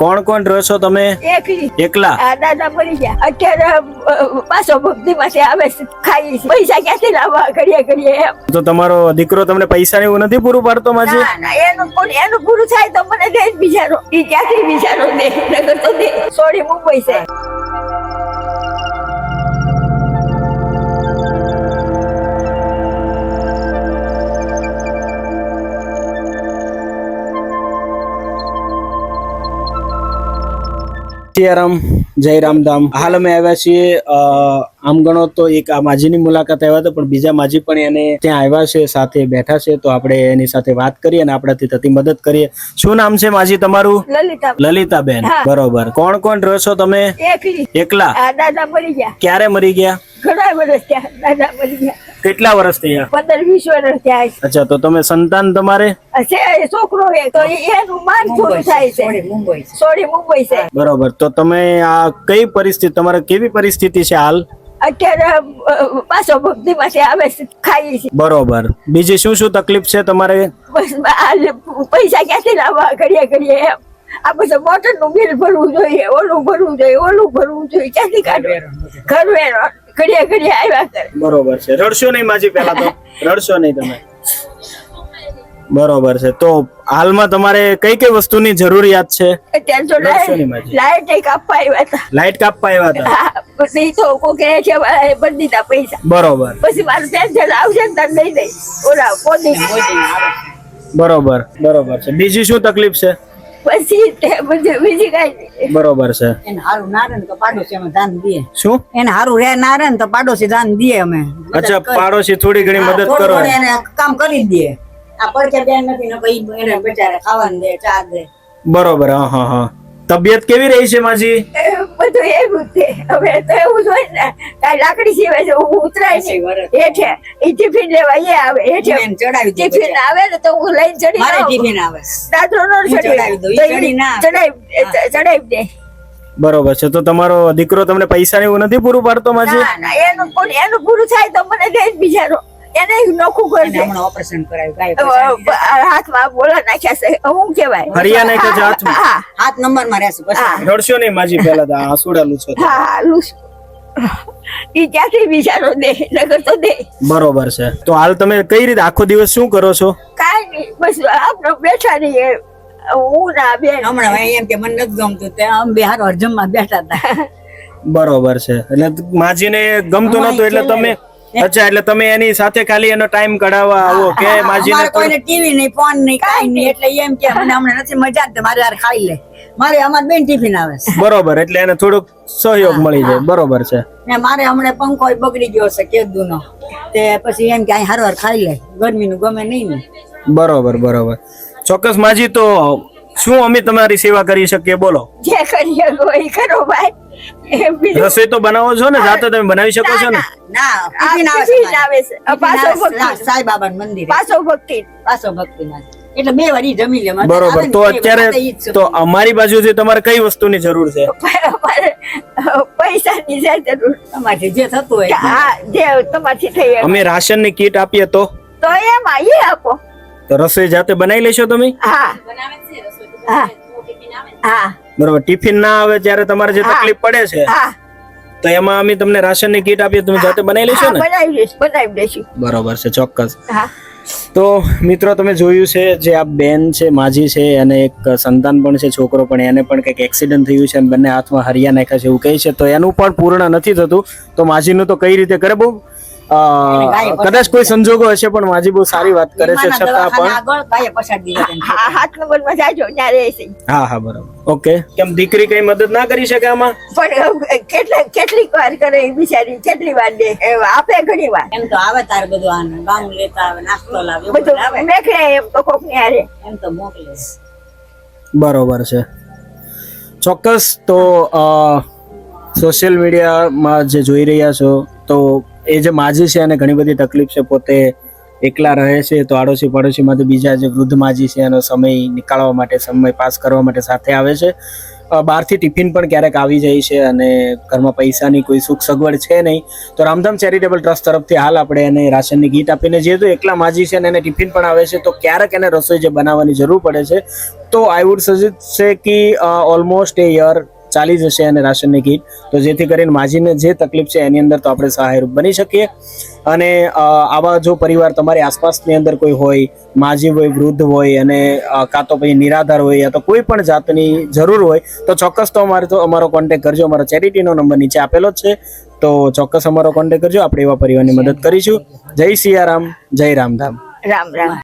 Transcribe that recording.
કોણ કોણ રહો છો તમે? એકલી. એકલા? આ દાદા મરી ગયા. અત્યારે પાછો ભક્તિ પાસે આવે છે, ખાઈ છે. પૈસા ક્યાંથી લાવવા ઘડીએ એમ. તો તમારો દીકરો તમને પૈસા ને એવું નથી પૂરું પાડતો માજી? ના ના, એનું પૂરું થાય તો મને દે જ બિચારો. ઈ ક્યાંથી બિચારો દે? નગર તો દે. સોરી મુંબઈ છે. સિયારામ, જય રામધામ. હાલ અમે આવ્યા છીએ આમ ગણો તો એક આ માજીની મુલાકાત આવ્યા હતા, પણ બીજા માજી પણ એને ત્યાં આવ્યા છે, સાથે બેઠા છે. તો આપણે એની સાથે વાત કરીએ અને આપણાથી થતી મદદ કરીએ. શું નામ છે માજી તમારું? લલિતા. લલિતાબેન, હા. બરોબર. કોણ કોણ રહો છો તમે? એકલી. એકલા? આ દાદા મરી ગયા. ક્યારે મરી ગયા? ઘણા વર્ષ થયા દાદા મરી ગયા. કેટલા વર્ષ થયા? 15-20 વર્ષ થયા છે. અચ્છા, તો તમે સંતાન તમારે? છે છોકરો એક તો એનું માન પૂરું થાય છે. સોરી મુંબઈ છે. બરોબર. તો તમે આ કઈ પરિસ્થિતિ, તમારે કેવી પરિસ્થિતિ છે હાલ? અત્યારે પાછો ભક્તિ પાસે આવે છે, ખાઈ છે. બરોબર. બીજી શું શું તકલીફ છે તમારે? બસ પૈસા ક્યાંથી લાવવા ઘડીએ એમ. આ પછી મોટર નું બિલ ભરવું જોઈએ, ઓલું ભરવું જોઈએ, ક્યાંથી કાઢવું? ઘરવેરો ઘડીએ આવ્યા કરે. બરોબર છે. રડશો નહીં માજી, પેલા તો રડશો નહીં તમે. બરોબર છે. તો હાલમાં તમારે કઈ કઈ વસ્તુની જરૂરિયાત છે? અત્યારે તો રડશો નહીં માજી. લાઈટ કાપવા આવ્યા હતા. લાઈટ કાપવા આવ્યા હતા? હા, પછી તો કોકે છે ભરી દીધા પૈસા. બરોબર. પછી મારું પેન્શન આવશે ને તાર દઈ દઈ. ઓલા મોદી બરોબર છે. બીજી શું તકલીફ છે? પછી બીજી કઈ બરોબર છે. એને હારું ના રહે ને તો પાડોશી અમે દાન દઈએ. શું? એને હારું રે ના રહે ને તો પાડોશી દાન દઈએ અમે. અચ્છા, પાડોશી થોડી ઘણી મદદ થોડું કરો. થોડું એને કામ કરી જ દઈએ. આ પડખે બેન નથી ને કઈ એને બચારે ખાવાનું દે, ચા દે. બરોબર. હા. તબિયત કેવી રહી છે માજી? બધું એવું છે. હવે તો એવું જ હોય ને, કાંઈ લાકડી સિવાય છે હું ઉતરાય નહીં. હેઠે ઈ ટિફિન લેવા એ આવે. હેઠે એને ચડાવી દે ટિફિન આવે ને તો હું લઈને ચડી મારે જાઉં. ટિફિન આવે. દાદરો નો હું ચડાવી દઉં. ઈ તો ચડી ના આવે. ચડાવી દે. બરોબર છે. તો તમારો દીકરો તમને પૈસા ને એવું નથી પૂરું પાડતો માજી? ના ના, એનું પૂરું થાય તો મને દે જ બિચારો. એને નોખું એને કરશે. હમણાં ઓપરેશન કરાવ્યું. કાંઈ પૈસા નહીં. હાથમાં બોલા નાખ્યા છે. શું કેવાય? હરિયા નાખ્યા છે હાથમાં? હા 7 નંબરમાં રહેશે પછી. રડશો નહીં માજી, પેલા તો આંસુડાલું છે. હા લૂસ. ઈ ક્યાંથી બિચારો દે? નગર તો દે. બરોબર છે. તો હાલ તમે કઈ રીતે આખો દિવસ શું કરો છો? કાંઈ નહીં, બસ આપણે બેઠા રહીએ. હું ના બેન હમણાં એમ કે મને નથી ગમતું તે અમે બે હારો જમવા બેઠા હતા. બરોબર છે. એટલે માજીને ગમતું નતું એટલે તમે, અચ્છા, એટલે તમે એની સાથે ખાલી એનો ટાઈમ કઢાવવા આવો કે માજીને અમારે કોઈને ટીવી નહીં, ફોન નહીં, કાંઈ નહીં. એટલે એમ કે મને હમણાં નથી મજા જ મારે યાર ખાઈ લે. મારે અમાર બેન ટિફિન આવે છે. બરોબર, એટલે એને થોડુંક સહયોગ મળી જાય. બરોબર છે. ને મારે હમણાં પંખો બગડી ગયો છે કેદુનો, તે પછી એમ કે અહીં હારવાર ખાઈ લે, ગરમીનું ગમે નહીં ને. બરોબર. ચોક્કસ માજી, તો શું અમે તમારી સેવા કરી શકીએ? બોલો. જે કરીએ એ કરો ભાઈ. એમ બીજું રસોઈ તો બનાવો છો ને? જાતે તમે બનાવી શકો છો ને? ના આ ટિફિન આવે ટિફિન છે આવે છે. ટિફિન પાછો આવે છે. ભક્તિ. સાંઈ બાબાનું મંદિર પાછો ભક્તિ. પાછો ભક્તિમાં એટલે 2 વાર ઈ જમી લે. બરોબર. તો અત્યારે તો અમારી બાજુથી તમારે કઈ વસ્તુની જરૂર છે? અમારે પૈસાની છે જરૂર. તમારથી જે થતું હોય. હા, જે તમારથી થઈ એમ. અમે રાશનની કીટ આપીએ તો એમાં એ આપો. તો રસોઈ જાતે બનાવી લેશો તમે? હા હા બરોબર. ટિફિન ના આવે ત્યારે તમારે જે તકલીફ પડે છે હા તો એમાં અમે તમને રાશનની કીટ આપીએ, તમે જાતે બનાવી લેશો ને? બનાવી દઈશું. બરોબર છે, ચોક્કસ. હા તો મિત્રો, તમે જોયું છે જે આ બેન છે, માજી છે, અને એક સંતાન પણ છે, છોકરો પણ. એને પણ કંઈક એક્સિડન્ટ થયું છે અને બંને હાથમાં હરિયા નાખ્યા છે એવું કહે છે. તો એનું પણ પૂર્ણ નથી થતું. તો માજીનું તો કઈ રીતે કરે? બહુ કદાચ કોઈ સંજોગો હશે, પણ માજી બહુ સારી વાત કરે છે છતાં પણ. આગળ કાંઈ પછાડી દીધા તેને. હા 7 નંબરમાં જાજો ત્યાં રહેશે. હા, બરોબર. ઓકે. કેમ દીકરી કઈ મદદ ના કરી શકે આમાં? પણ કેટલીક વાર કરે ઈ બિચારી, કેટલી વાર દે આપે, ઘણી વાર એમ તો આવે તાર બધું આને ગામ લેતા આવે, નાસ્તો લાવે, એવું બધું આવે. બધું મેકલે એમ તો કોક ની હારે. એમ તો મોકલે. બરોબર છે, ચોક્કસ. તો સોશિયલ મીડિયામાં જે જોઈ રહ્યા છો, તો એ જે માજી છે અને ઘણી બધી તકલીફ છે, પોતે એકલા રહે છે, તો આડોશી પડોશીમાંથી બીજા જે વૃદ્ધ માજી છે એનો સમય નીકાળવા માટે, સમય પાસ કરવા માટે સાથે આવે છે. બહારથી ટિફિન પણ ક્યારેક આવી જાય છે અને ઘરમાં પૈસાની કોઈ સુખ સગવડ છે નહીં, તો રામધામ ચેરિટેબલ ટ્રસ્ટ તરફથી હાલ આપણે એને રાશનની કીટ આપીને, જેহেતુ એકલા માજી છે અને એને ટિફિન પણ આવે છે, તો ક્યારેક એને રસોઈ જે બનાવવાની જરૂર પડે છે, તો આઈ વુડ સજેસ્ટ છે કે ઓલમોસ્ટ એ યર ચાલી જશે અને રાશનની કીટ, તો જેથી કરીને માજીને જે તકલીફ છે એની અંદર તો આપણે સહાયરૂપ બની શકીએ. અને આવા જો પરિવાર તમારી આસપાસની અંદર કોઈ હોય, માજી હોય, વૃદ્ધ હોય અને કાં તો પછી નિરાધાર હોય યા તો કોઈ પણ જાતની જરૂર હોય, તો ચોક્કસ તો અમારો કોન્ટેક્ટ કરજો. અમારો ચેરિટીનો નંબર નીચે આપેલો જ છે, તો ચોક્કસ અમારો કોન્ટેક્ટ કરજો. આપણે એવા પરિવારની મદદ કરીશું. જય સિયારામ, જય રામધામ. રામ રામ.